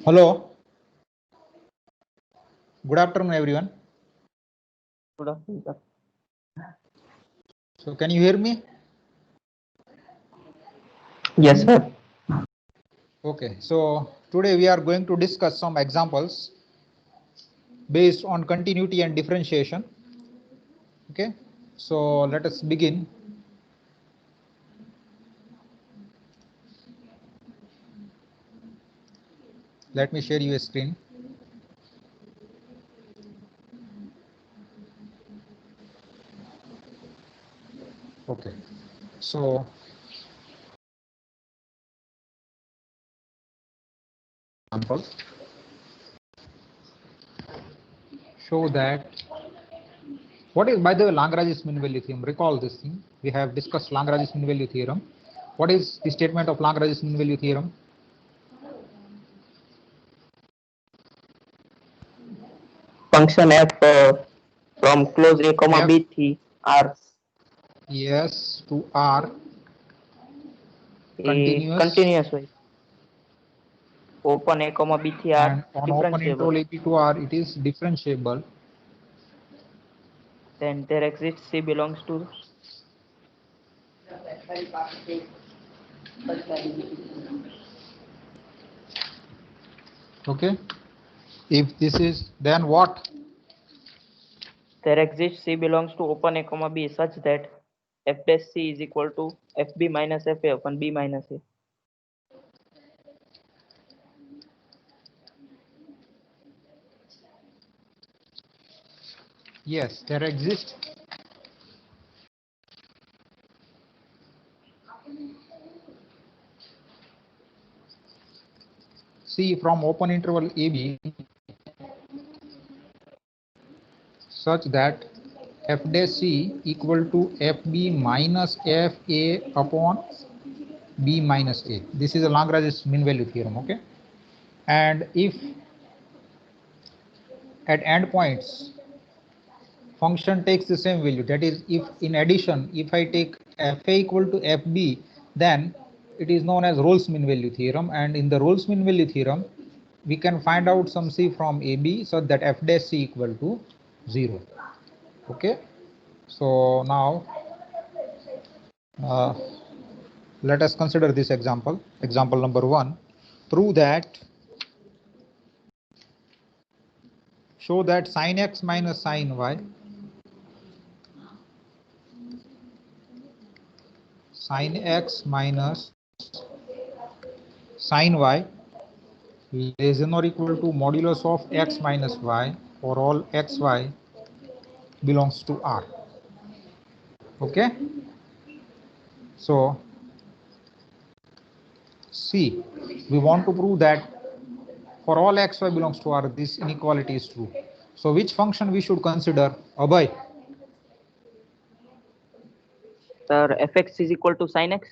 Hello. Good afternoon, everyone. Good afternoon, sir. So, can you hear me? Yes, sir. Okay. So, today we are going to discuss some examples based on continuity and differentiation. Okay. So, let us begin. Let me share you a screen. Okay. So, example show that what is, by the way, Lagrange's mean value theorem. Recall this thing. We have discussed Lagrange's mean value theorem. What is the statement of Lagrange's mean value theorem? Function f from close a comma F, b to r yes, to R a continuous way. Open a comma b to r and on open differentiable. interval AB to R, it is differentiable. Then there exists c belongs to Okay. If this is, then what? there exists c belongs to open a comma b such that f dash c is equal to fb minus fa upon b minus a. Yes, there exists. C from open interval AB such that f dash C equal to FB minus FA upon B minus A. This is a Lagrange's mean value theorem. Okay. And if at endpoints function takes the same value, that is, if in addition, if I take FA equal to FB, then it is known as Rolle's mean value theorem. And in the Rolle's mean value theorem, we can find out some C from AB so that f dash C equal to 0. Okay. So now let us consider this example. Example number 1. Prove that, show that sin x minus sin y, sin x minus sin y less than or equal to modulus of x minus y for all xy belongs to R. Okay. So see, we want to prove that for all xy belongs to R, this inequality is true. So which function we should consider? Abhay. Sir, fx is equal to sin x.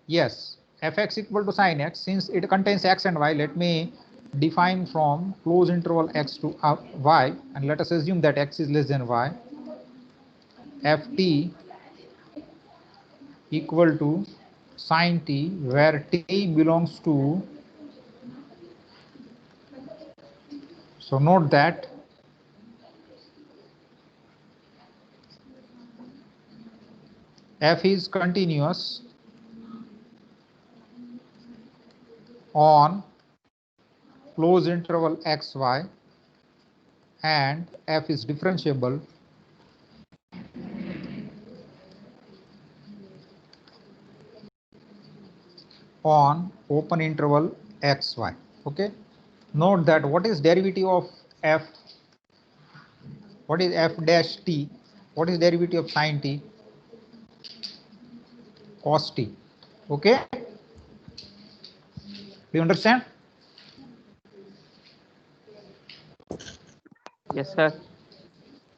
Yes, fx equal to sin x. Since it contains x and y, let me define from close interval x to y, and let us assume that x is less than y. Ft equal to sin t, where t belongs to, so note that f is continuous on close interval xy and f is differentiable on open interval xy. Okay. Note that what is derivative of f? What is f dash t? What is derivative of sin t? Cos t. Okay. Do you understand? Yes, sir.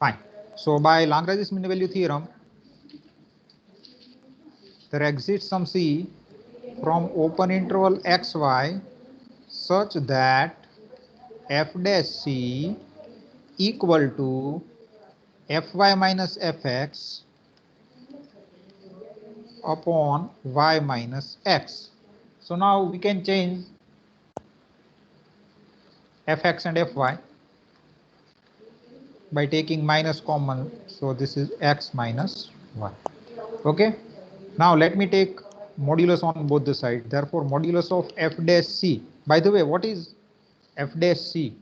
Fine. So by Lagrange's mean value theorem, there exists some c from open interval xy such that f dash c equal to fy minus fx upon y minus x. So now we can change fx and fy by taking minus common. So this is x minus y. Okay. Now let me take modulus on both the sides. Therefore, modulus of f dash c. By the way, what is f dash c?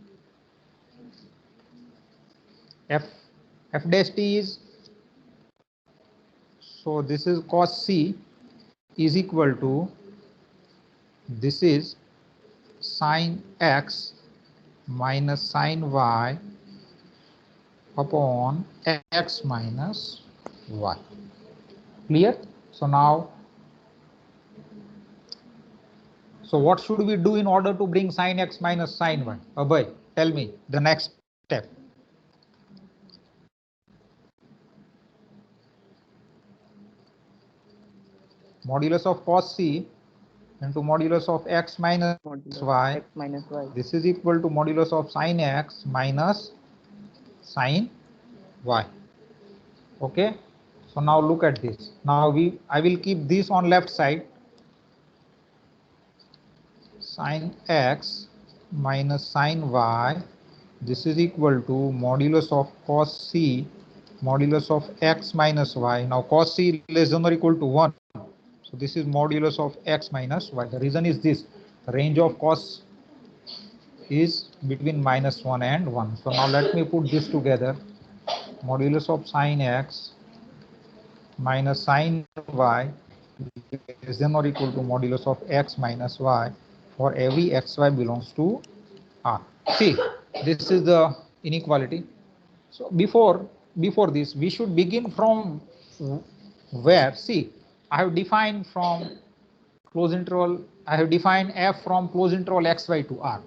F dash t is, so this is cos c is equal to, this is sin x minus sin y upon x minus y. Clear? So now, so what should we do in order to bring sin x minus sin y? Abhay, tell me the next step. Modulus of cos c into modulus of x minus Modulus y. x minus y. This is equal to modulus of sin x minus sin y. Okay. So now look at this. Now I will keep this on left side. Sin x minus sin y. This is equal to modulus of cos c modulus of x minus y. Now cos c less than or equal to 1. So this is modulus of x minus y. The reason is this. The range of cos is between minus 1 and 1. So now let me put this together. Modulus of sin x minus sin y is then or equal to modulus of x minus y for every xy belongs to R. See, this is the inequality. So before this, we should begin from where? See, I have defined from close interval, I have defined f from close interval xy to R.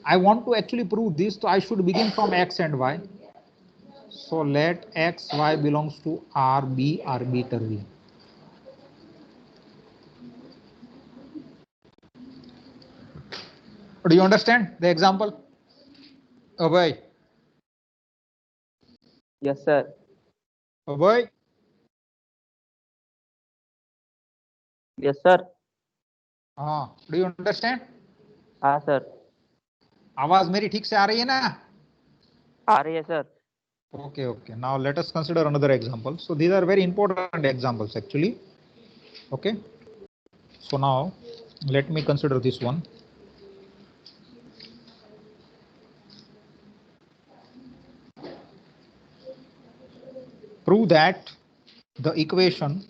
I want to actually prove this, so I should begin from x and y. So let x, y belongs to R be arbitrary. Do you understand the example? Abhay. Yes, sir. Abhay. Yes, sir. Do you understand? हाँ sir. आवाज मेरी ठीक से आ रही है ना? आ रही है sir. Okay. Now let us consider another example. So these are very important examples actually. Okay. So now let me consider this one. Prove that the equation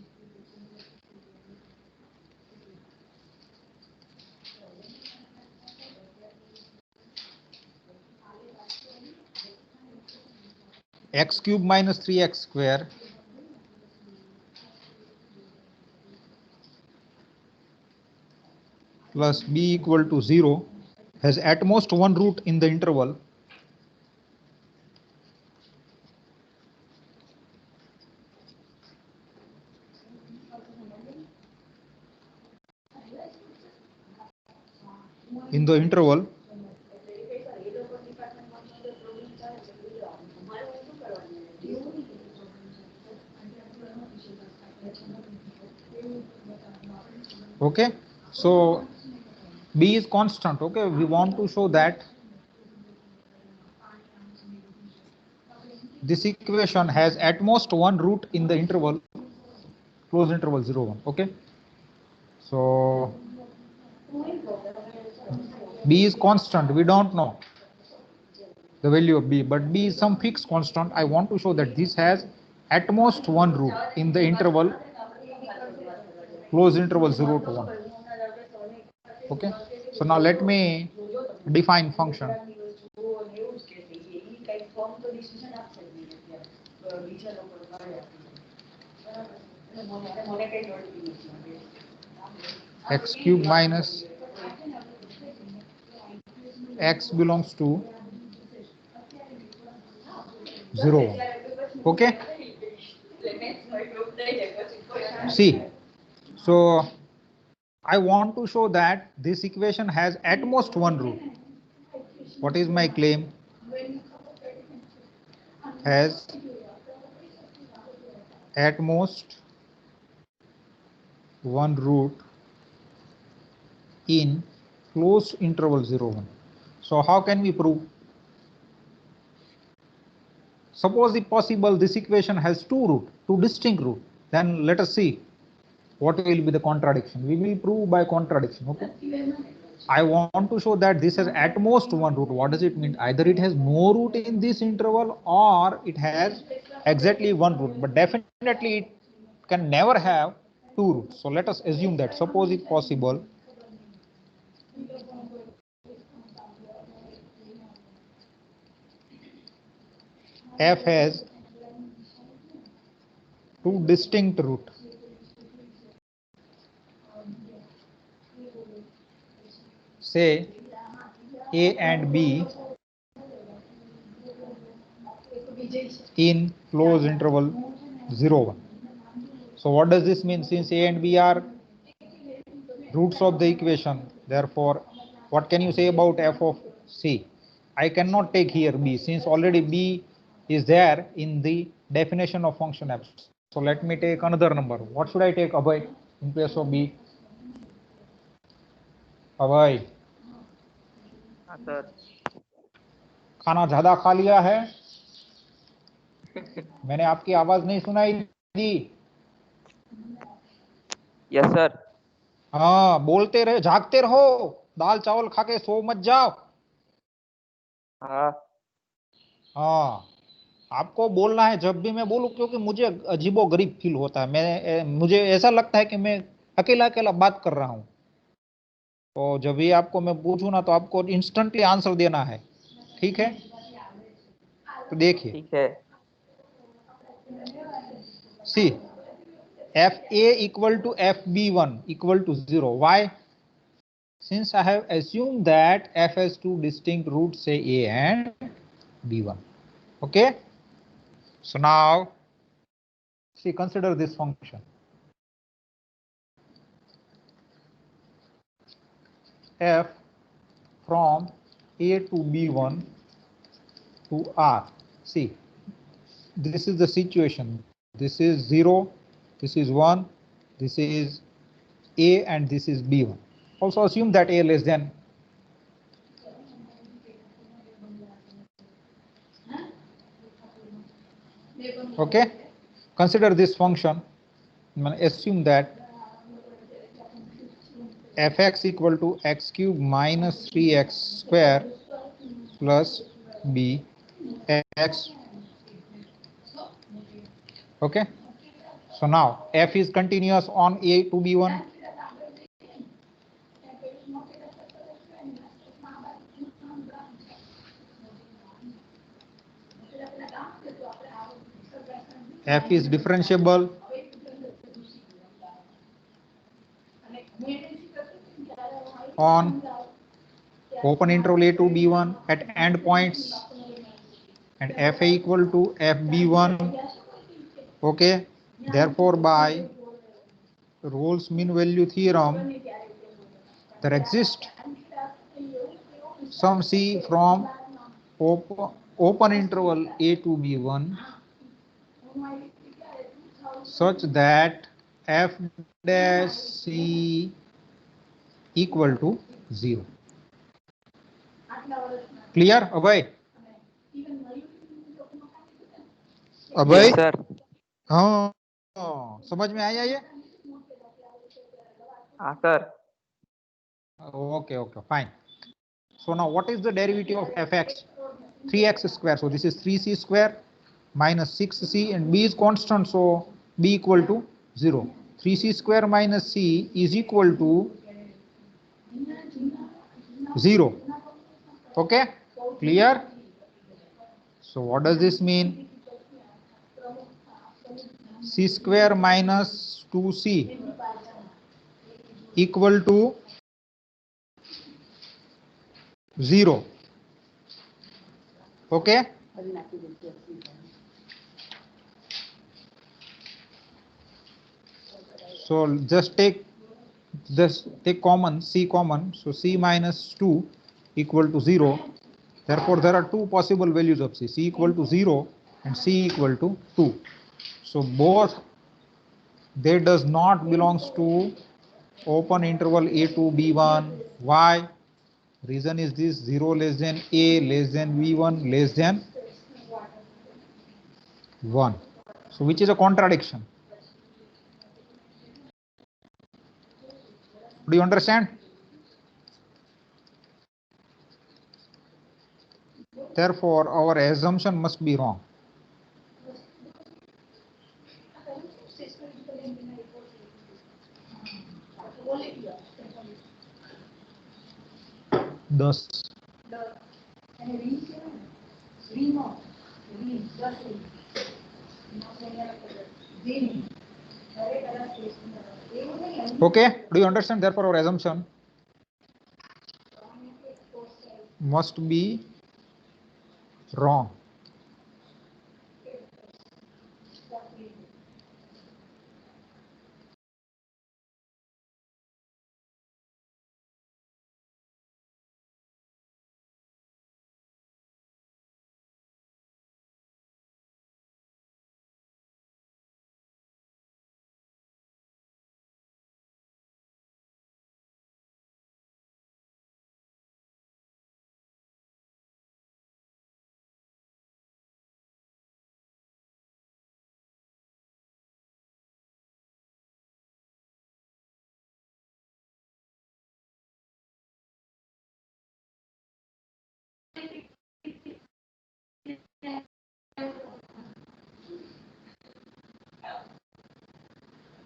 x cube minus 3x square plus b equal to 0 has at most one root in the interval okay. So b is constant. Okay, we want to show that this equation has at most one root in the interval close interval 0 1. Okay, so b is constant, we don't know the value of b, but b is some fixed constant. I want to show that this has at most one root in the interval close interval 0 to 1. Okay, so now let me define function. X cube minus x belongs to 0. Okay, see, so I want to show that this equation has at most one root. What is my claim? Has at most one root in closed interval 0 1. So how can we prove? Suppose if possible this equation has two distinct roots, then let us see what will be the contradiction. We will prove by contradiction. Okay, I want to show that this has at most one root. What does it mean? Either it has no root in this interval or it has exactly one root, but definitely it can never have two roots. So let us assume that, suppose if possible, f has two distinct roots. Say a and b in closed interval 0, 1. So what does this mean? Since a and b are roots of the equation, therefore what can you say about f of c? I cannot take here b, since already b is there in the definition of function f. So let me take another number. What should I take, Abhay, in place of b? Abhay, हाँ sir. खाना ज्यादा खा लिया है? मैंने आपकी आवाज नहीं सुनाई दी. Yes sir. हाँ, बोलते रहे, जागते रहो, दाल चावल खा के सो मत जाओ. हाँ. हाँ, आपको बोलना है जब भी मैं बोलूं, क्योंकि मुझे अजीबो गरीब फील होता है. मुझे ऐसा लगता है कि मैं अकेला अकेला बात कर रहा हूं. तो जब भी आपको मैं पूछूं ना, तो आपको इंस्टेंटली आंसर देना है. ठीक है, तो देखिए. ठीक है. C F A equal to F B one equal to 0. Why? Since I have assumed that f has two distinct roots, say a and b1. Okay, so now see, consider this function f from a to b1 to r. See, this is the situation. This is 0, this is 1, this is a, and this is b1. Also assume that a less than. Okay, consider this function. Assume that fx equal to x cube minus 3x square plus b x. Okay, so now f is continuous on a to b1. F is differentiable on open interval a to b1 at end points, and fa equal to fb1. Okay, therefore by Rolle's mean value theorem, there exists some c from open interval a to b1 such that f dash c equal to 0. Clear, Abhay? Abhay? Yes sir. हाँ, समझ में आया ये? हाँ sir. Okay, fine. So now what is the derivative of fx? 3x square. So this is 3c square minus 6c, and b is constant, so b equal to 0. 3c square minus c is equal to 0. Okay, clear? So what does this mean? C square minus 2c equal to 0. Okay, so just take common, c common, so c minus 2 equal to 0. Therefore there are two possible values of c equal to 0 and c equal to 2. So both, they does not belongs to open interval a to b1. Why? Reason is this: 0 less than a less than v1 less than 1. So which is a contradiction? Do you understand? Therefore, our assumption must be wrong. Thus, okay, do you understand? Therefore, our assumption must be wrong.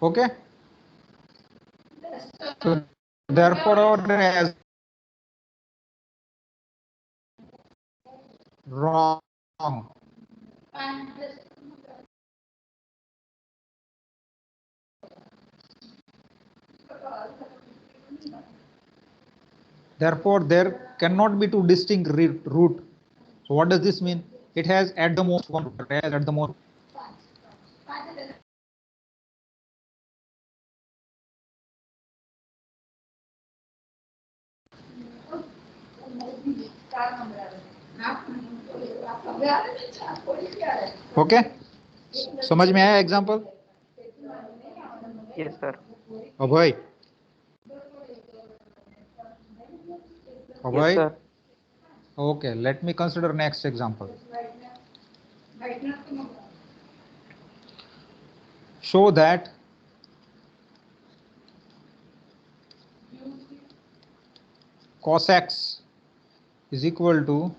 Okay. So therefore, our as wrong. Therefore, there cannot be two distinct root. So what does this mean? It has at the most one root. It has at the most. Okay. समझ में आया example? Yes, sir. Abhay. Yes, Abhay. sir. Okay, let me consider next example. Show that cos x is equal to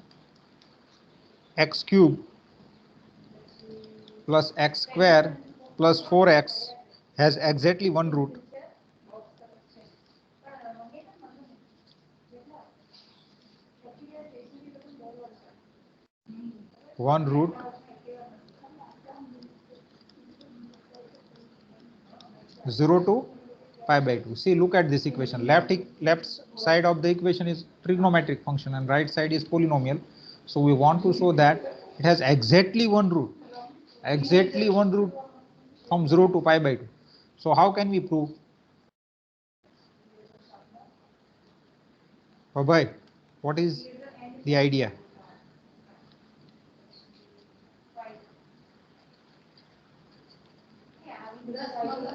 x cube plus x square plus 4x has exactly one root. One root 0 to pi by 2. See, look at this equation. Left side of the equation is trigonometric function and right side is polynomial. So we want to show that it has exactly one root. Exactly one root from 0 to pi by 2. So how can we prove? Bye. What is the idea?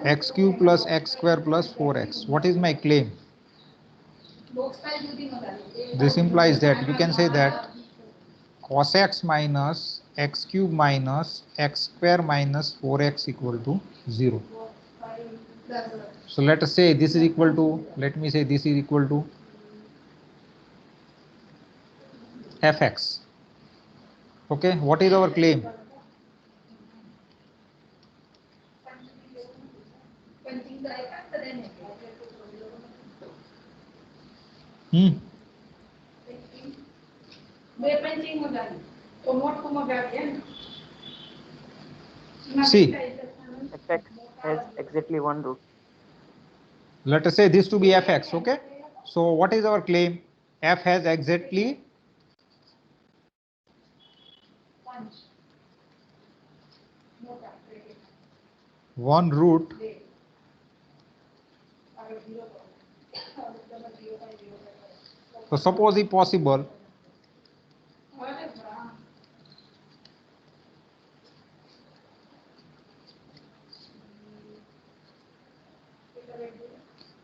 X cube plus x square plus 4x. What is my claim? This implies that you can say that cos x minus x cube minus x square minus 4x equal to 0. So let us say this is equal to, let me say this is equal to fx. Okay, what is our claim? See, Fx has exactly one root. let us say this to be fx. Okay, so what is our claim? F has exactly one root so suppose if possible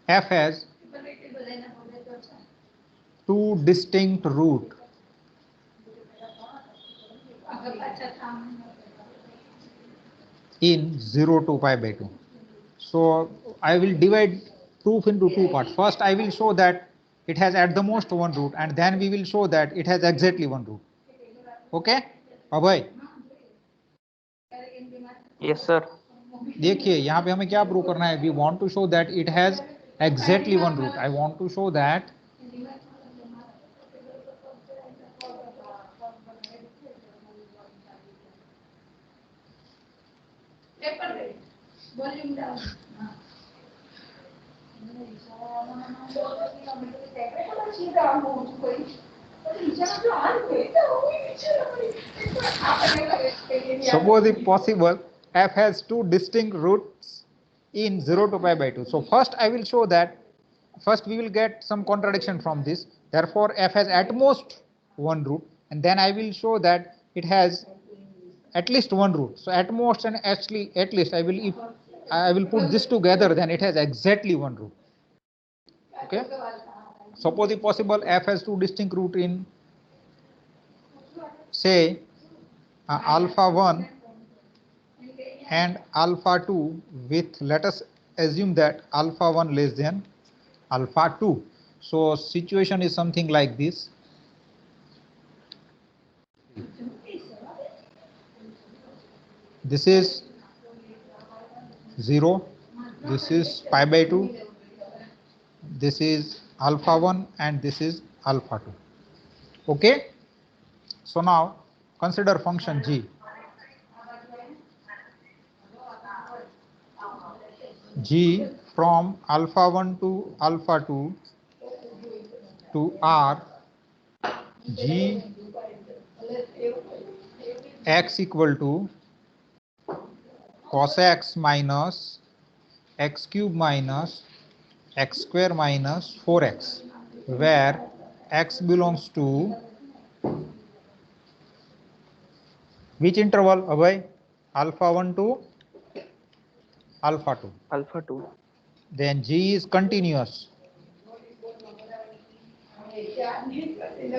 f has two distinct root in 0 to pi by 2. So I will divide proof into two parts. First I will show that it has at the most one root, and then we will show that it has exactly one root. Okay Abhay? Yes, sir. देखिए यहाँ पे हमें क्या prove करना है? We want to show that it has exactly one root. I want to show that suppose if possible f has two distinct roots in 0 to pi by 2. So first I will show that first we will get some contradiction from this. Therefore f has at most one root, and then I will show that it has at least one root. So at most and actually at least I will, if I will put this together, then it has exactly one root. Okay, suppose if possible f has two distinct root in say alpha 1 and alpha 2 with, let us assume that alpha 1 less than alpha 2. So situation is something like this. This is 0, this is pi by 2, this is alpha 1, and this is alpha 2. Okay, so now consider function g. G from alpha 1 to alpha 2 to r, g x equal to cos x minus x cube minus x square minus 4x, where x belongs to which interval, Abhay? Alpha 1 to alpha 2. Alpha 2. Then g is continuous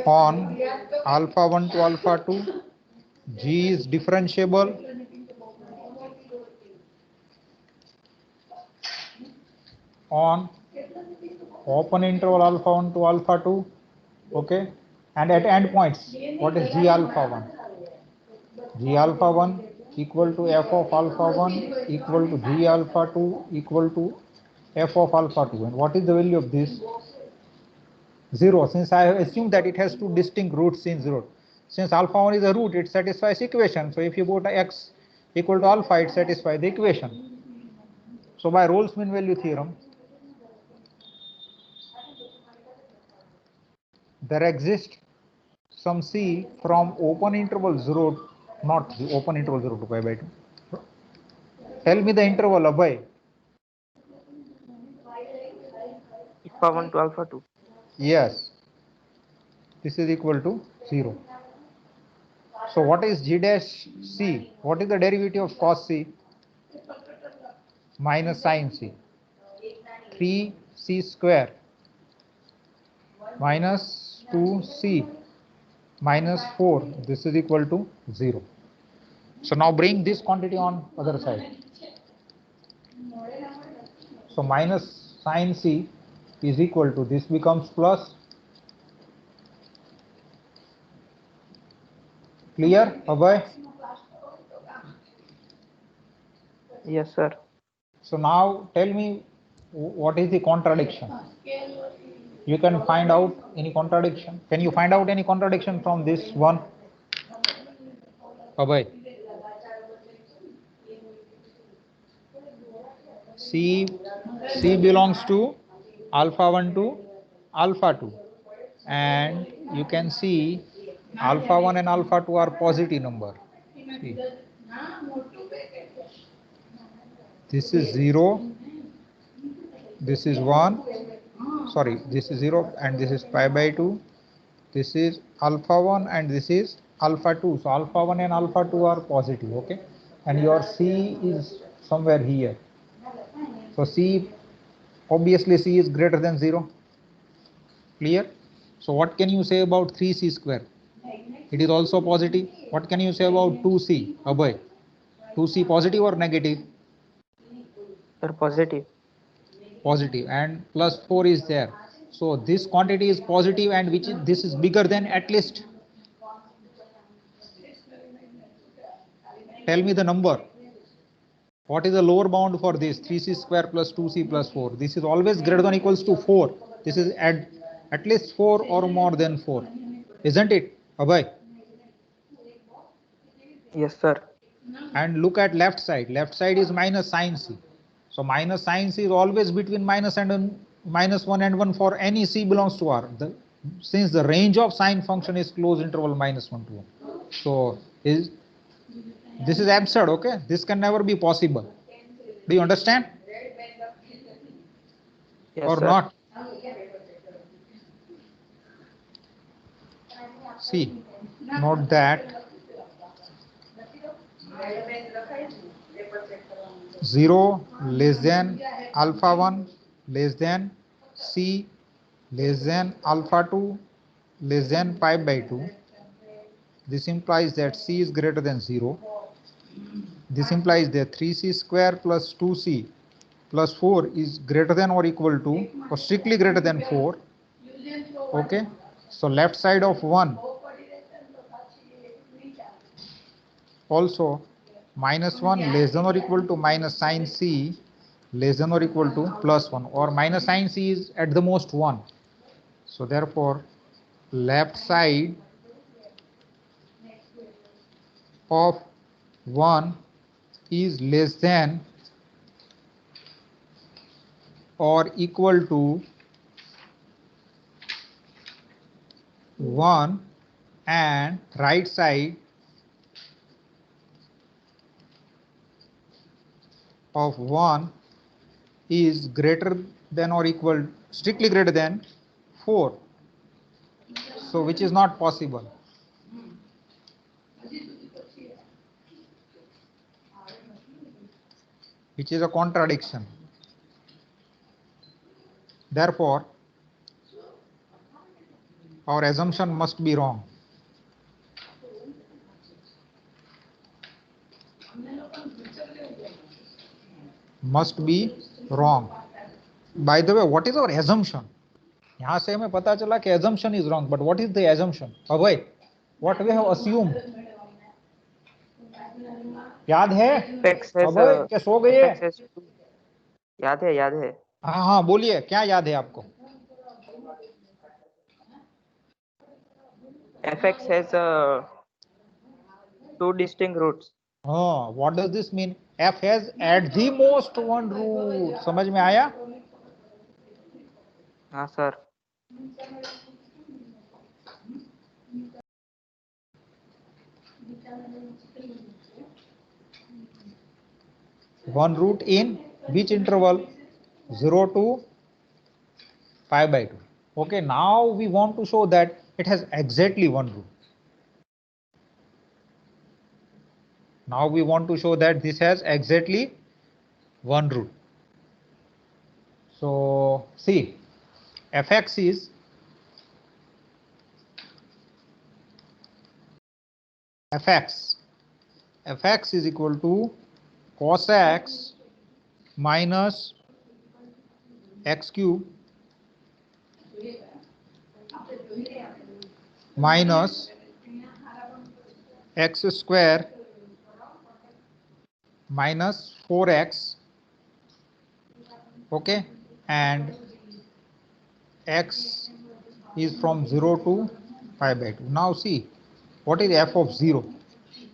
on alpha 1 to alpha 2. G is differentiable on open interval alpha 1 to alpha 2. Okay, and at endpoints, what is g alpha 1? G alpha 1 equal to f of alpha 1 equal to g alpha 2 equal to f of alpha 2. And what is the value of this? 0. Since I have assumed that it has two distinct roots in 0. Since alpha 1 is a root, it satisfies equation. So if you put x equal to alpha, it satisfies the equation. So by Rolle's mean value theorem, there exists some c from open interval 0, not the open interval 0 to pi by 2. Tell me the interval, Abhay. Alpha 1 to alpha 2. Yes, this is equal to 0. So what is g dash c? What is the derivative of cos c? Minus sin c. 3c square minus 2c minus 4. This is equal to 0. So now bring this quantity on other side. So minus sin c is equal to, this becomes plus. Clear, Abhay? Yes, sir. So now tell me what is the contradiction? You can find out any contradiction. Can you find out any contradiction from this one? Abhay. C belongs to alpha 1 to alpha 2, and you can see alpha 1 and alpha 2 are positive number. See. This is 0, this is 1, sorry, this is 0 and this is pi by 2. This is alpha 1 and this is alpha 2. So alpha 1 and alpha 2 are positive, okay? And your C is somewhere here. So C, obviously C is greater than 0. Clear? So what can you say about 3c square? It is also positive. What can you say about 2c? Abhay, 2c positive or negative? Sir, positive. Positive, and plus 4 is there. So this quantity is positive, and which is, this is bigger than at least. Tell me the number. What is the lower bound for this? 3c square plus 2c plus 4. This is always greater than or equals to 4. This is at least 4 or more than 4. Isn't it, Abhay? Yes, sir. And look at left side. Left side is minus sine c. So minus sine c is always between minus 1 and 1 for any c belongs to R. Since the range of sine function is closed interval minus 1 to 1. So this is absurd, okay? This can never be possible. Do you understand? Yes, or sir. not? See, note that 0 less than alpha 1 less than c less than alpha 2 less than pi by 2. This implies that c is greater than 0. This implies that 3c square plus 2c plus 4 is greater than or equal to or strictly greater than 4. Okay, so left side of 1 also minus 1 less than or equal to minus sine c less than or equal to plus 1, or minus sine c is at the most 1. So therefore left side of 1 is less than or equal to 1, and right side of 1 is greater than or equal, strictly greater than 4. So which is not possible. Which is a contradiction. Therefore, our assumption must be wrong. Must be wrong. By the way, what is our assumption? यहाँ से हमें पता चला कि assumption is wrong, but what is the assumption? Abhay, what we have assumed? याद है? अभय क्या सो गए? याद है, याद है. हाँ हाँ बोलिए, क्या याद है आपको? fx has two distinct roots. हाँ, what does this mean? f has at the most one root. समझ में आया? हाँ sir. One root in which interval? 0 to pi by 2. Okay, now we want to show that it has exactly one root. Now we want to show that this has exactly one root. So see, fx is fx is equal to cos x minus x cube minus x square minus 4x, okay, and x is from 0 to pi by 2. Now see, what is f of 0?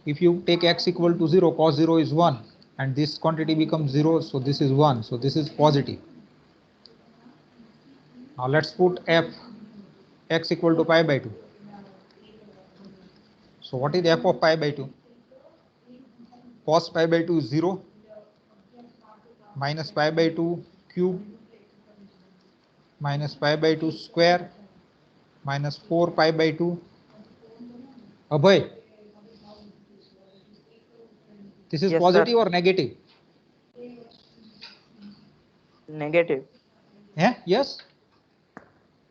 If you take x equal to 0, cos 0 is 1, and this quantity becomes 0, so this is 1, so this is positive. Now let's put f x equal to pi by 2. So what is f of pi by 2? Cos pi by 2 is 0 minus pi by 2 cube minus pi by 2 square minus 4 pi by 2. Abhay, this is Yes, positive sir. or negative? Negative. Yeah, yes?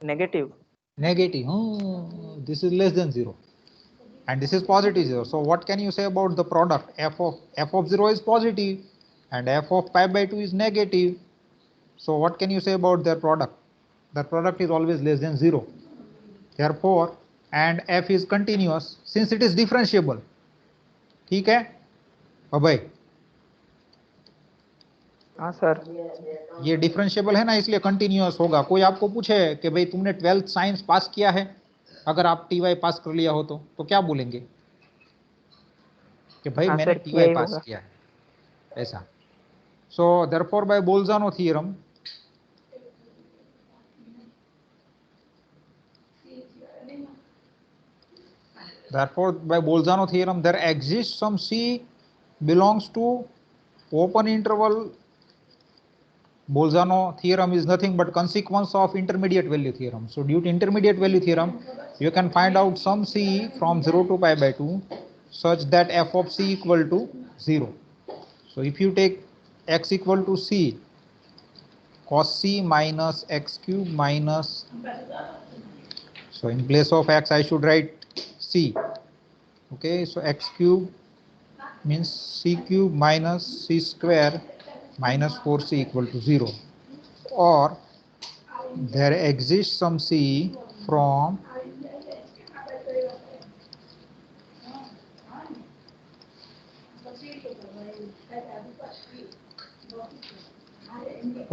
Negative. Negative. This is less than 0. And this is positive 0. So what can you say about the product? F of 0 is positive and f of pi by 2 is negative. So what can you say about their product? The product is always less than 0. Therefore, and f is continuous since it is differentiable. ठीक है अभय? हाँ sir. ये differentiable है ना, इसलिए continuous होगा। कोई आपको पूछे कि भाई तुमने 12th साइंस पास किया है, अगर आप टीवाई पास कर लिया हो तो क्या बोलेंगे कि भाई हाँ मैंने सर, किया टीवाई ही पास होगा। किया है, ऐसा। So therefore by Bolzano theorem, there exists some C belongs to open interval. Bolzano theorem is nothing but consequence of intermediate value theorem. So due to intermediate value theorem, you can find out some C from 0 to pi by 2 such that f of C equal to 0. So if you take x equal to C, cos C minus x cube minus, so in place of x I should write C. Okay, so x cube means C cube minus C square minus 4C equal to 0. Or there exists some C from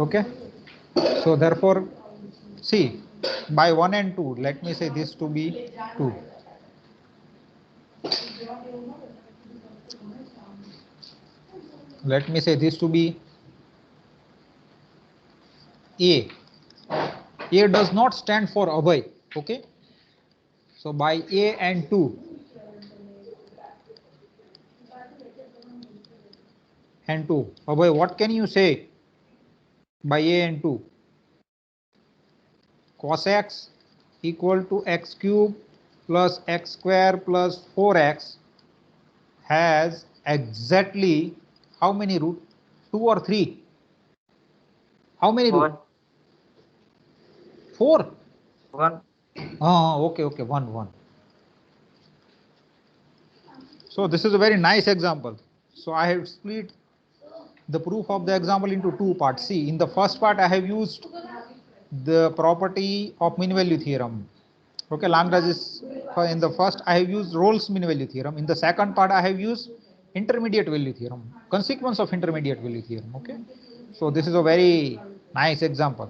okay, so therefore see by 1 and 2, let me say this to be 2. Let me say this to be A. A does not stand for Abhay. Okay, so by A and 2 and 2, Abhay, what can you say by A and 2? Cos x equal to x cube plus x square plus 4x has exactly how many root? 2 or 3? How many root? 1. 4? 1. Okay, 1. So this is a very nice example. So I have split the proof of the example into 2 parts. See, in the first part I have used the property of mean value theorem. Okay, Lagrange is in the first I have used Rolle's mean value theorem. In the second part I have used intermediate value theorem, consequence of intermediate value theorem. Okay, so this is a very nice example.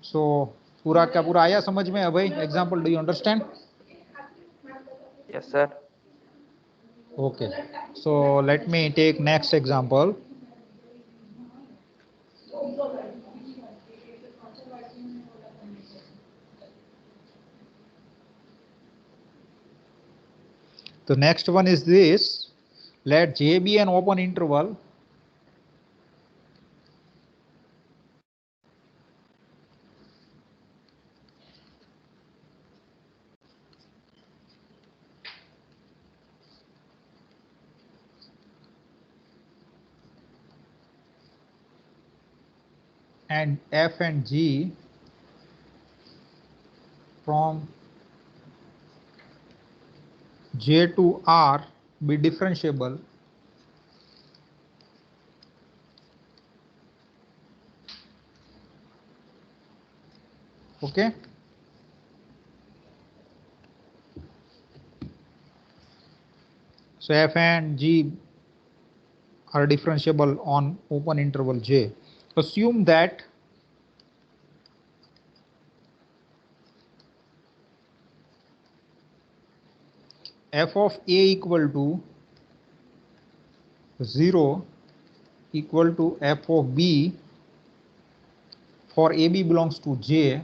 So पूरा क्या पूरा आया समझ में अभय? Example, do you understand? Yes sir. Okay, so let me take next example. The next one is this: let J be an open interval and f and g from J to R be differentiable okay. So f and g are differentiable on open interval J. Assume that f of a equal to 0 equal to f of b for AB belongs to J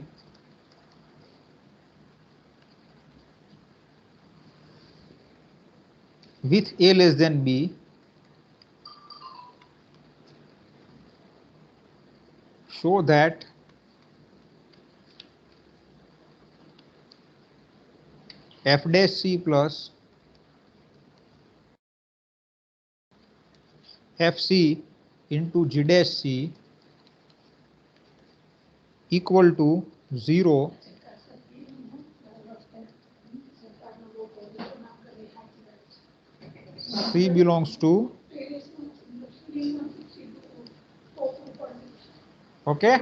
with A less than B show that f dash C plus fc into G dash C equal to 0 C belongs to, okay,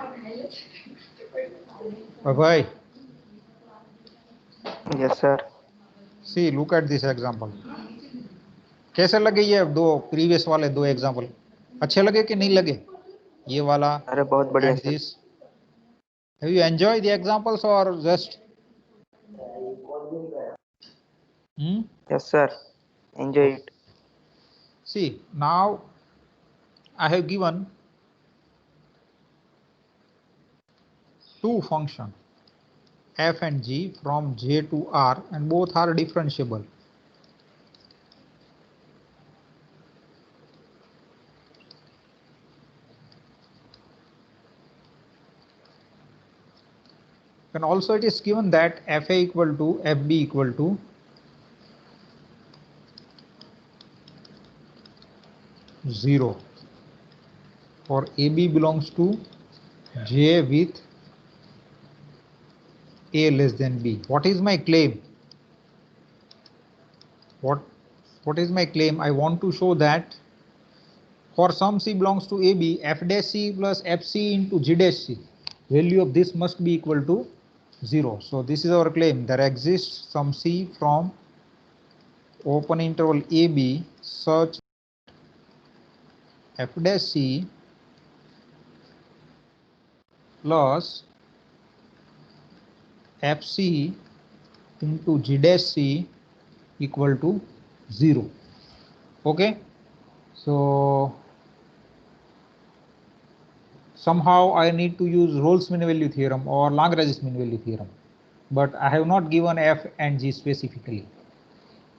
bye. Yes, sir. See, look at this example. कैसे लगे ये दो previous वाले दो example? अच्छे लगे कि नहीं लगे? ये वाला अरे बहुत बढ़िया and sir. this. Have you enjoyed the examples or just? Yes, sir. Enjoy it. See, now I have given two functions f and g from j to r, and both are differentiable. And also it is given that fa equal to fb equal to 0 for ab belongs to j with a less than b. What is my claim? What is my claim? I want to show that for some c belongs to ab, f dash c plus fc into g dash c, value of this must be equal to 0. So this is our claim. There exists some c from open interval ab such f dash c plus fc into g dash c equal to 0. Okay, so somehow I need to use Rolle's mean value theorem or Lagrange's mean value theorem, but I have not given f and g specifically.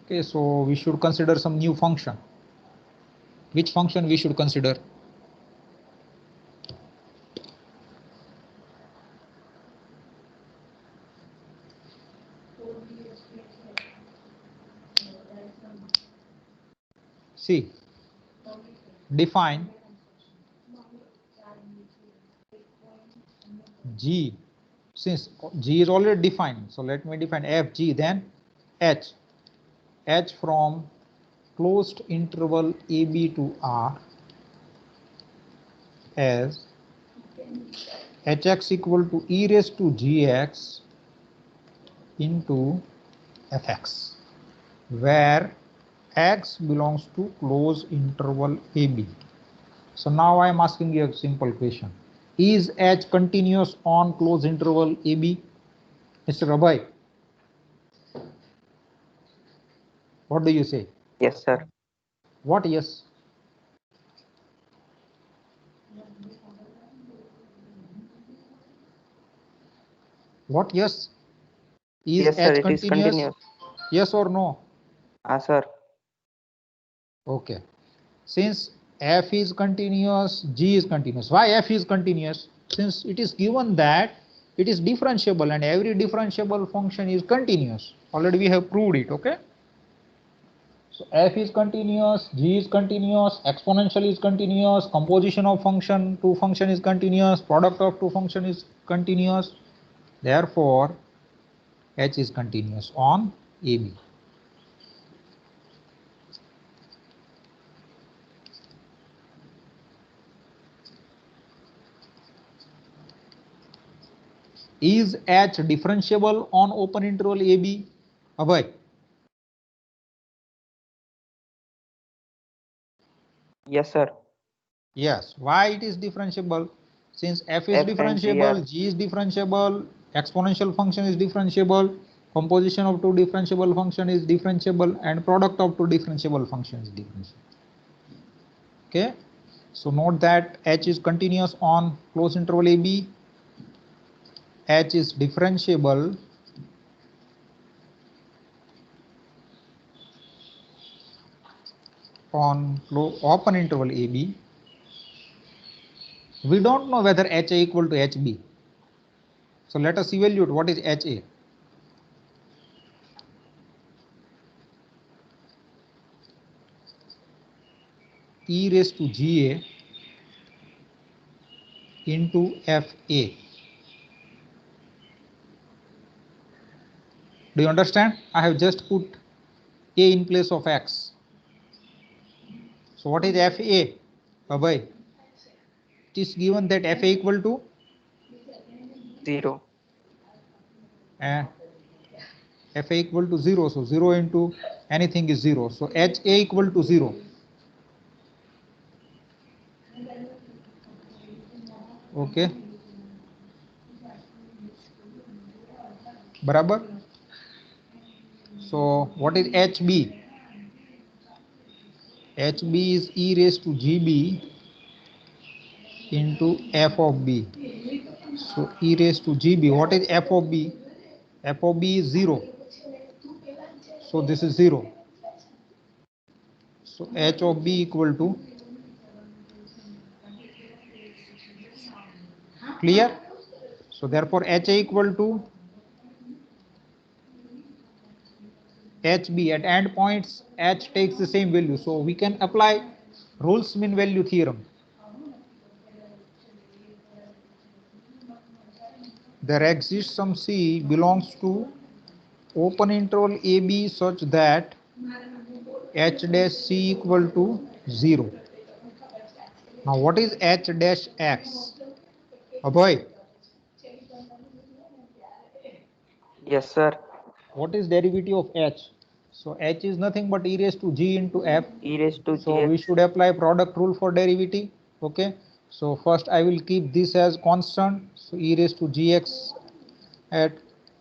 Okay, so we should consider some new function. Which function we should consider? See, define g, since g is already defined, so let me define f g, then h from closed interval ab to r as hx equal to e raised to gx into fx, where x belongs to closed interval ab. So now I am asking you a simple question. Is h continuous on closed interval ab? Mr. Abhay, what do you say? Yes, sir. What yes? What yes? Is Yes, sir. h It is continuous? continuous. Yes or no? Sir. Okay. Since f is continuous, g is continuous. Why f is continuous? Since it is given that it is differentiable and every differentiable function is continuous. Already we have proved it, okay? So f is continuous, g is continuous, exponential is continuous, composition of function, two function is continuous, product of two function is continuous. Therefore, h is continuous on AB. Is h differentiable on open interval AB? Abhay? Yes, sir. Yes. Why it is differentiable? Since f is F and G differentiable, are. g is differentiable, exponential function is differentiable, composition of two differentiable function is differentiable, and product of two differentiable function is differentiable. Okay. So note that h is continuous on closed interval AB, h is differentiable on open interval AB. We don't know whether HA equal to HB. So let us evaluate what is HA. E raised to GA into FA. Do you understand? I have just put A in place of X. So what is FA? Abhay, it is given that FA equal to 0. FA equal to 0. So 0 into anything is 0. So HA equal to 0. Okay. Barabar. So what is HB? HB is e raised to GB into f of b. So e raised to GB. What is f of b? F of b is 0. So this is 0. So h of b equal to, clear? So therefore HA equal to HB. At end points H takes the same value. So we can apply Rolle's mean value theorem. There exists some C belongs to open interval AB such that H dash C equal to 0. Now what is H dash X? Abhay, Yes, sir. what is derivative of H? So H is nothing but e raised to G into F. E raised to So we gx. should apply product rule for derivative. Okay. So first I will keep this as constant. So e raised to gx at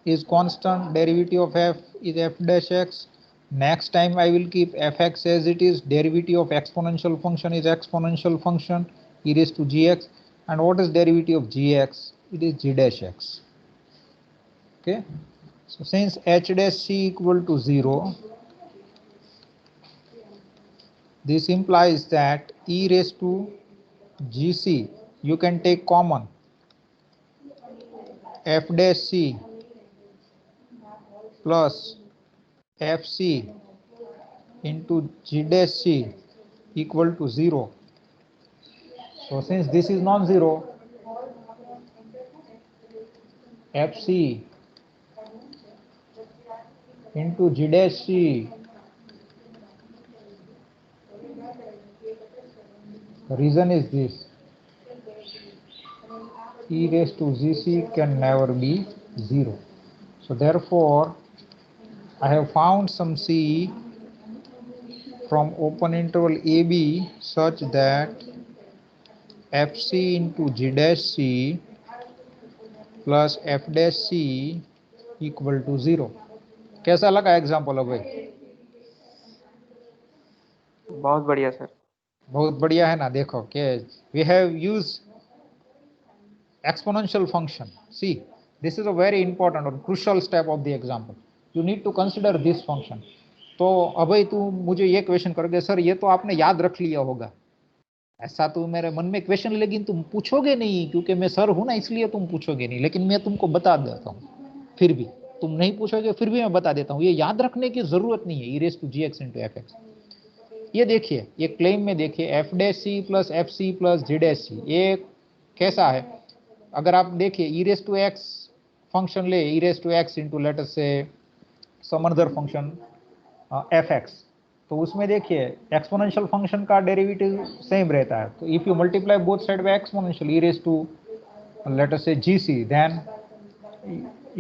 is constant. Derivative of f is f dash x. Next time I will keep fx as it is. Derivative of exponential function is exponential function e raised to gx. And what is derivative of gx? It is g dash x. Okay. So since h dash c equal to 0, this implies that e raised to gc, you can take common f dash c plus fc into g dash c equal to 0. So since this is non-zero, fc into g dash c, the reason is this: e raised to gc can never be 0. So therefore I have found some c from open interval AB such that fc into g dash c plus f dash c equal to 0. कैसा लगा example अभी? बहुत बढ़िया sir. बहुत बढ़िया है ना. देखो कि we have used exponential function. See, this is a very important or crucial step of the example. You need to consider this function. तो अभी तू मुझे ये क्वेश्चन करोगे, सर ये तो आपने याद रख लिया होगा. ऐसा तो मेरे मन में क्वेश्चन, लेकिन तुम पूछोगे नहीं क्योंकि मैं सर हूं ना, इसलिए तुम पूछोगे नहीं. लेकिन मैं तुमको बता देता हूं, फिर भी तुम नहीं पूछोगे, फिर भी मैं बता देता हूं. ये याद रखने की जरूरत नहीं है. e raised to gx into fx. ये देखिए, ये क्लेम में देखिए f dash c plus f c plus g dash c, ये कैसा है? अगर आप देखिए e raise to x function ले, e raise to x into let us say some other function f x, तो उसमें देखिए एक्सपोनेंशियल फंक्शन का डेरिवेटिव सेम रहता है. तो if you multiply both side by exponential e raise to let us say g c, then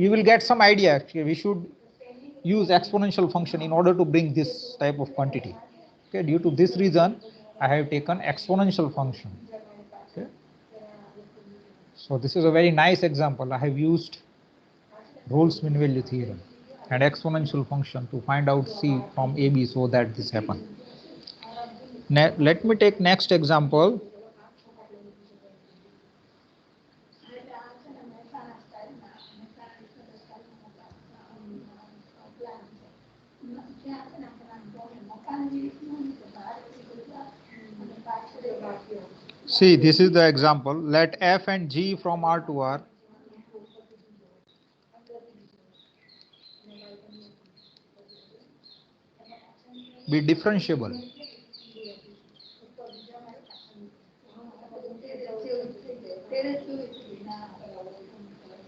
you will get some idea. Actually, we should use exponential function in order to bring this type of quantity. Okay, due to this reason I have taken exponential function. Okay, so this is a very nice example. I have used Rolle's mean value theorem and exponential function to find out c from ab, so that this happen. Now let me take next example. See, this is the example. Let f and g from R to R be differentiable.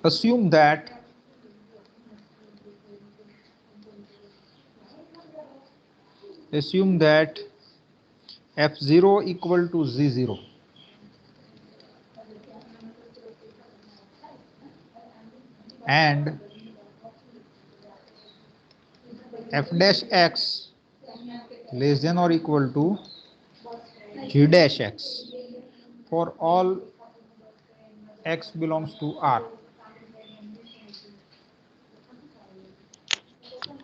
Assume that f0 equal to z0. And f dash x less than or equal to g dash x for all x belongs to R.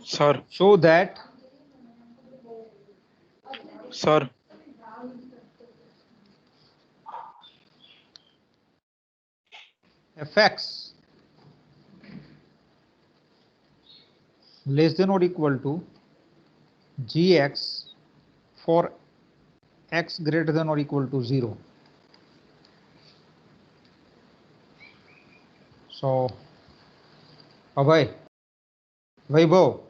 Sir, Show that sir, fx less than or equal to gx for x greater than or equal to 0. So, Abhay, Vaibhav,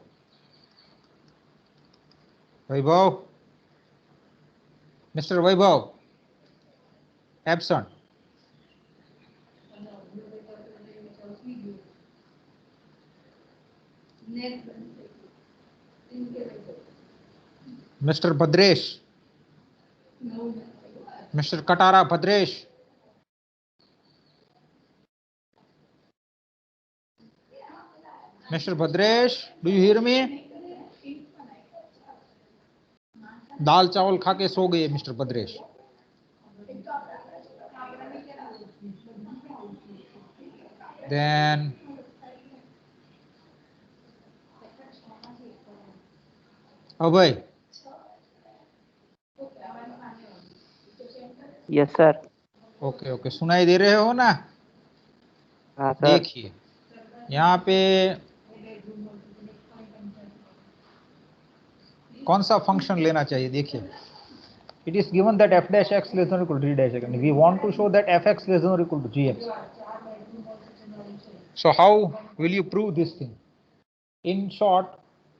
Mr. Vaibhav, absent. Mr. Bhadresh, Mr. Katara Bhadresh, Mr. Bhadresh, do you hear me? दाल चावल खा के सो गए mister Bhadresh. Then Abhay, Yes, sir. Okay okay, सुनाई दे रहे हो ना? हाँ sir. देखिए यहाँ पे कौन सा फंक्शन लेना चाहिए. देखिए, it is given that f dash x less than or equal to g dash x, and we want to show that fx less than or equal to gx. So how will you prove this thing? In short,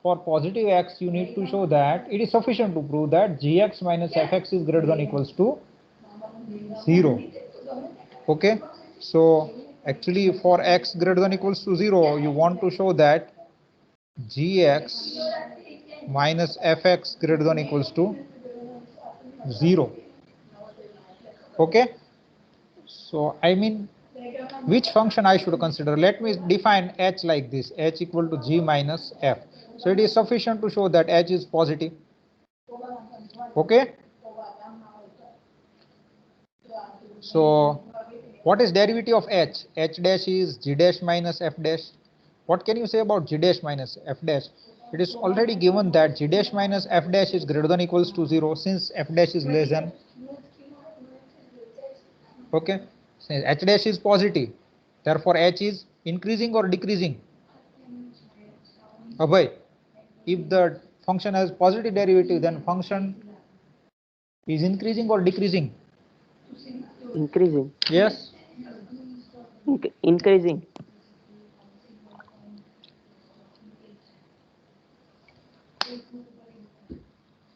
for positive x you need to show that it is sufficient to prove that gx minus fx is greater than or equals to 0. Okay, so actually for x greater than or equals to 0 you want to show that gx minus fx greater than or equals to 0. Okay, so I mean, which function I should consider? Let me define h like this: h equal to g minus f. So it is sufficient to show that h is positive. Okay, so what is derivative of h? H dash is g dash minus f dash. What can you say about g dash minus f dash? It is already given that g dash minus f dash is greater than or equals to 0 since f dash is less than. Okay, since h dash is positive, therefore h is increasing or decreasing. Abhay, if the function has positive derivative, then function is increasing or decreasing? Increasing. Yes. Increasing.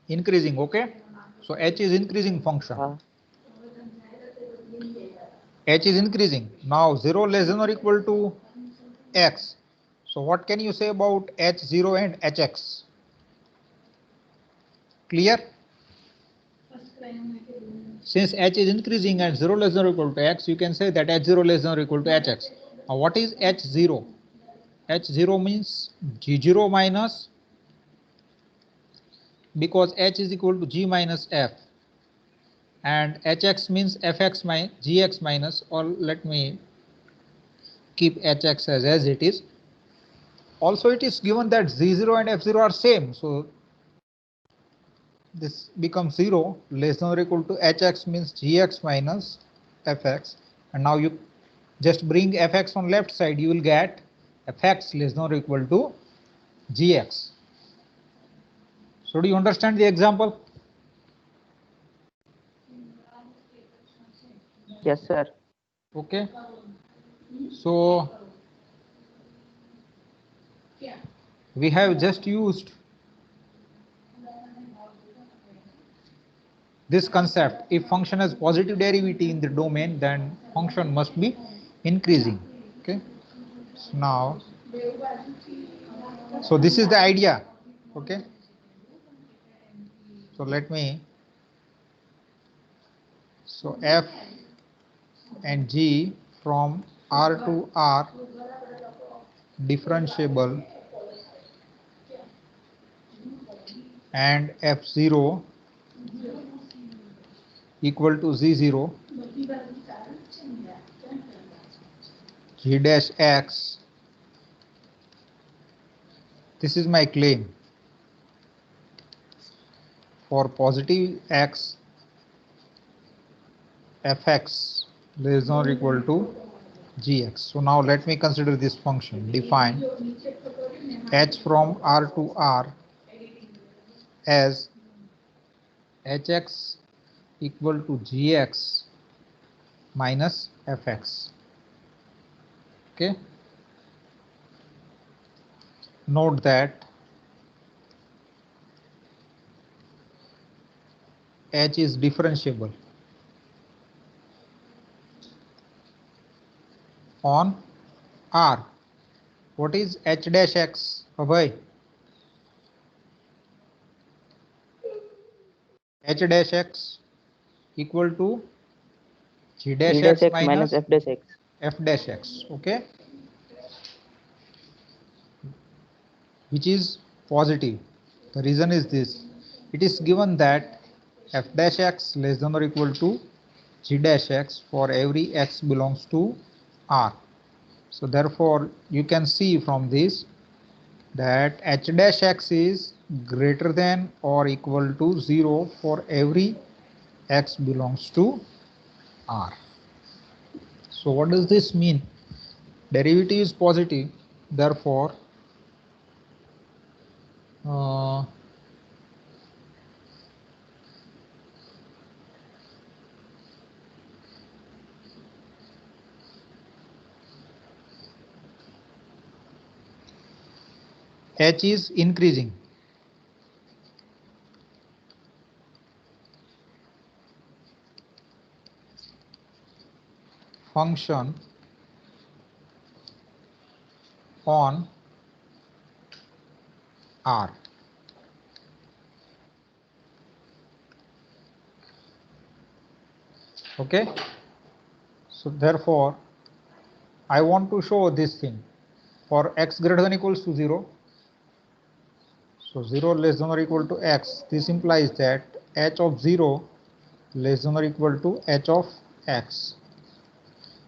Increasing. Okay, so h is increasing function. H is increasing. Now 0 less than or equal to x. So what can you say about h0 and hx? Clear? Since h is increasing and 0 less than or equal to x, you can say that h0 less than or equal to hx. Now what is h0? h0 means g0 minus, because h is equal to g minus f, and hx means fx minus gx minus, or let me keep hx as it is. Also it is given that z0 and f0 are same, so this becomes 0 less than or equal to hx means gx minus fx, and now you just bring fx on left side, you will get fx less than or equal to gx. So do you understand the example? Yes, sir. Okay, so we have just used this concept. If function has positive derivative in the domain, then function must be increasing. Okay, so now, so this is the idea. Okay, so let me So f and g from R to R differentiable, and f0 equal to z0 g dash x. This is my claim. For positive x, fx less than or equal to gx. So now let me consider this function. Define h from R to R as hx equal to gx minus fx. Okay. Note that h is differentiable on R. What is h dash x? Abhay? H dash x equal to g dash g dash x x minus minus f dash x. f dash x. Okay. Which is positive. The reason is this. It is given that f dash x less than or equal to g dash x for every x belongs to R. So therefore you can see from this that h dash x is greater than or equal to 0 for every x belongs to R. So what does this mean? Derivative is positive, therefore h is increasing. Function on R. Okay. So therefore I want to show this thing for x greater than equals to 0. So 0 less than or equal to x. This implies that h of 0 less than or equal to h of x.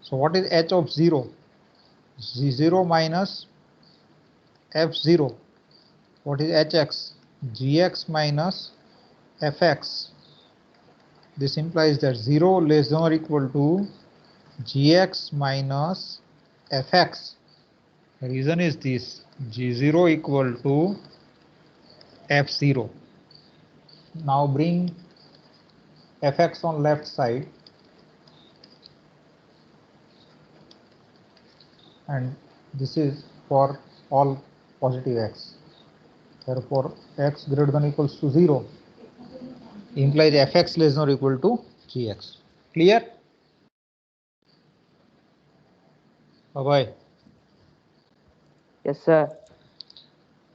So what is h of 0? Z0 minus f0. What is hx? Gx minus fx. This implies that 0 less than or equal to gx minus fx. The reason is this: g0 equal to f0. Now bring fx on left side, and this is for all positive x. Therefore x greater than equals to 0 implies fx less than or equal to gx. Clear? Bye. Yes, sir.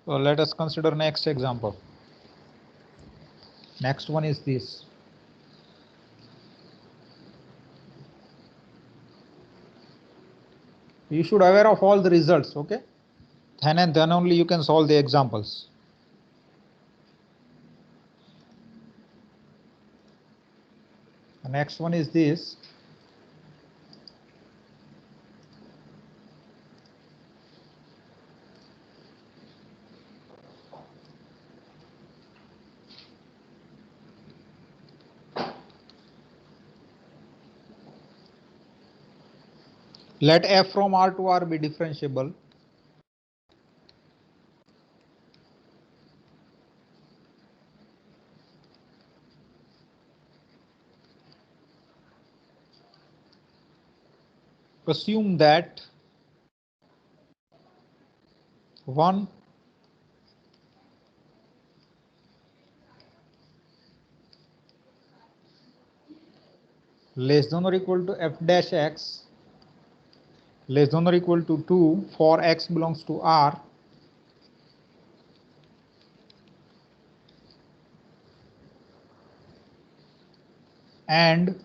So let us consider next example. Next one is this. You should aware of all the results, okay? Then and then only you can solve the examples. The next one is this. Let f from R to R be differentiable. Assume that 1 less than or equal to f dash x less than or equal to 2 for x belongs to R, and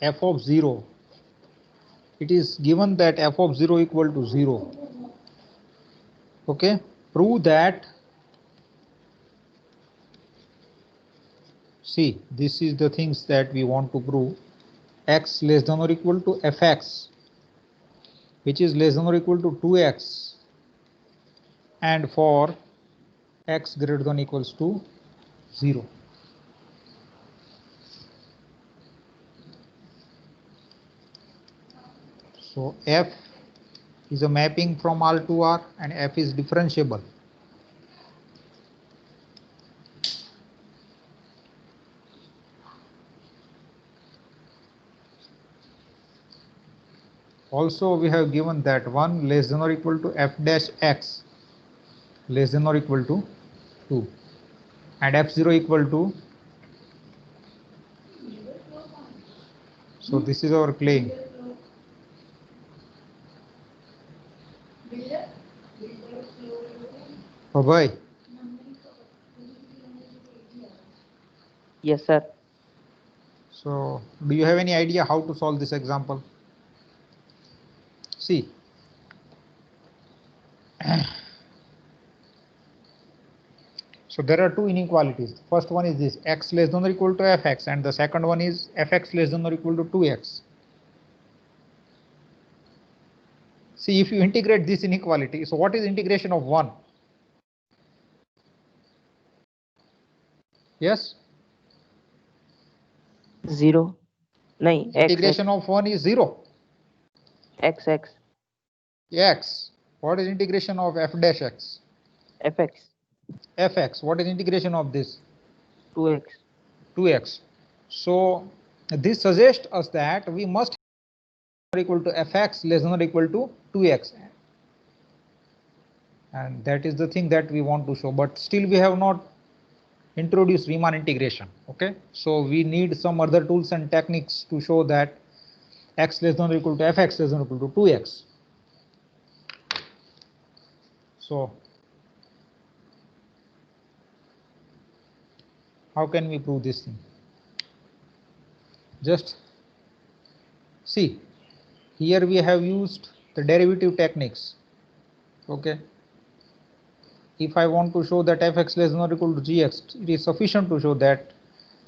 f of 0. It is given that f of 0 equal to 0. Okay, prove that. See, this is the things that we want to prove. X less than or equal to fx, which is less than or equal to 2x, and for x greater than equals to 0. So f is a mapping from R to R and f is differentiable. Also we have given that 1 less than or equal to f dash x less than or equal to 2 and f0 equal to, so this is our claim. Oh boy. Yes, sir. So do you have any idea how to solve this example? See, so there are two inequalities. First one is this x less than or equal to fx, and the second one is fx less than or equal to 2x. See, if you integrate this inequality, so what is integration of 1? Yes? 0. No, Integration of 1 is 0. x. X. What is integration of f dash x? fx. Fx. What is integration of this? 2x. 2x. So this suggests us that we must equal to fx less than or equal to 2x, and that is the thing that we want to show, but still we have not introduced Riemann integration. Okay, so we need some other tools and techniques to show that x less than or equal to fx less than or equal to 2x. So how can we prove this thing? Just see, here we have used the derivative techniques. Okay, if I want to show that fx less than or equal to gx, it is sufficient to show that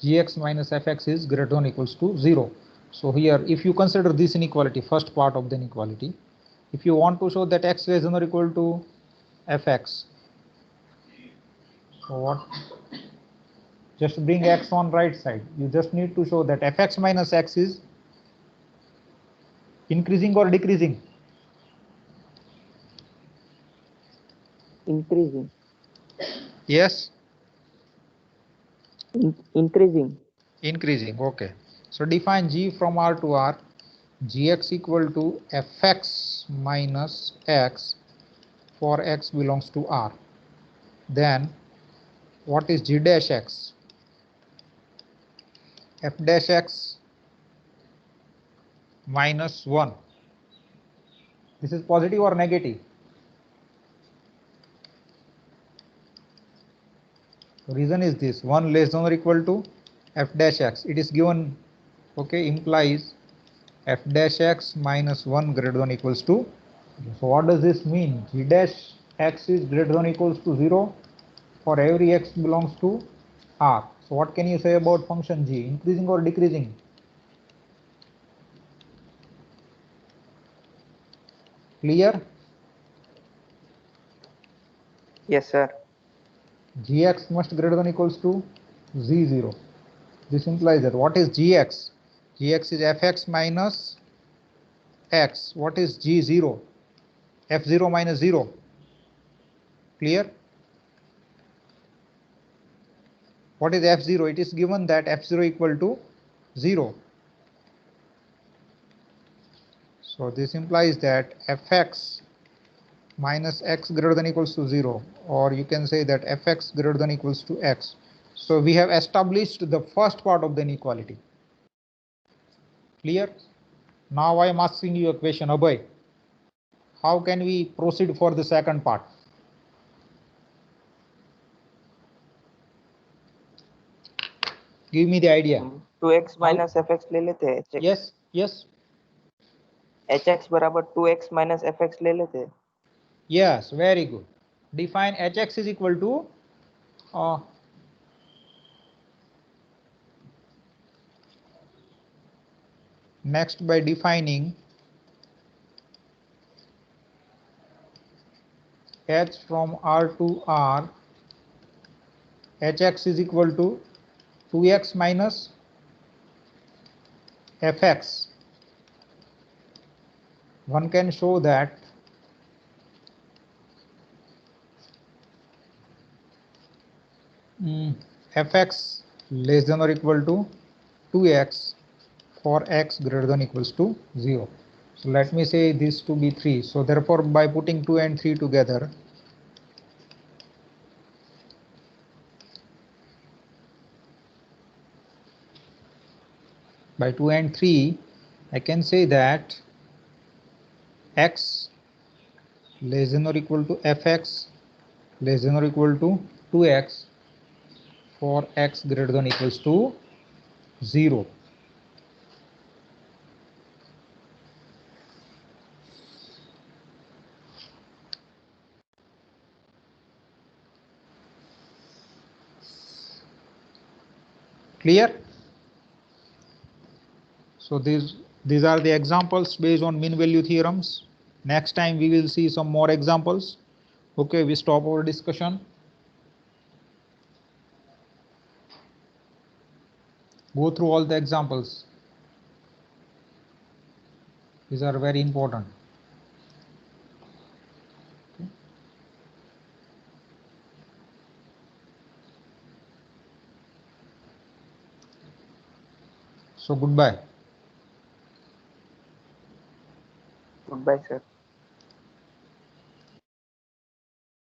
gx minus fx is greater than or equals to 0. So here, if you consider this inequality, first part of the inequality, if you want to show that x less than or equal to fx, so what? Just bring x on right side. You just need to show that fx minus x is increasing or decreasing. Increasing. Yes. Increasing. Increasing. Okay. So define g from R to R. Gx equal to fx minus x for x belongs to R. Then what is g dash x? F dash x minus 1. This is positive or negative? Reason is this: 1 less than or equal to f dash x. It is given, okay, implies f dash x minus 1 greater than equals to. So what does this mean? G dash x is greater than equals to 0 for every x belongs to R. So what can you say about function g? Increasing or decreasing? Clear? Yes, sir. Gx must greater than equals to z0. This implies that what is gx? Gx is fx minus x. What is g0? f0 minus 0. Clear? What is f0? It is given that f0 equal to 0. So this implies that fx minus x greater than equals to 0, or you can say that fx greater than equals to x. So we have established the first part of the inequality. Clear? Now I am asking you a question, Abhay. How can we proceed for the second part? Give me the idea. 2x minus fx ले लेते हैं hx yes yes hx बराबर 2x minus fx ले लेते हैं yes very good. Define hx is equal to next by defining h from R to R, hx is equal to 2x minus fx. One can show that fx less than or equal to 2x for x greater than equals to 0. So let me say this to be 3. So therefore by putting 2 and 3 together, by 2 and 3 I can say that x less than or equal to fx less than or equal to 2x for x greater than equals to 0. Clear? So these are the examples based on mean value theorems. Next time we will see some more examples. Okay, we stop our discussion. Go through all the examples. These are very important. Okay. So goodbye. goodbye sir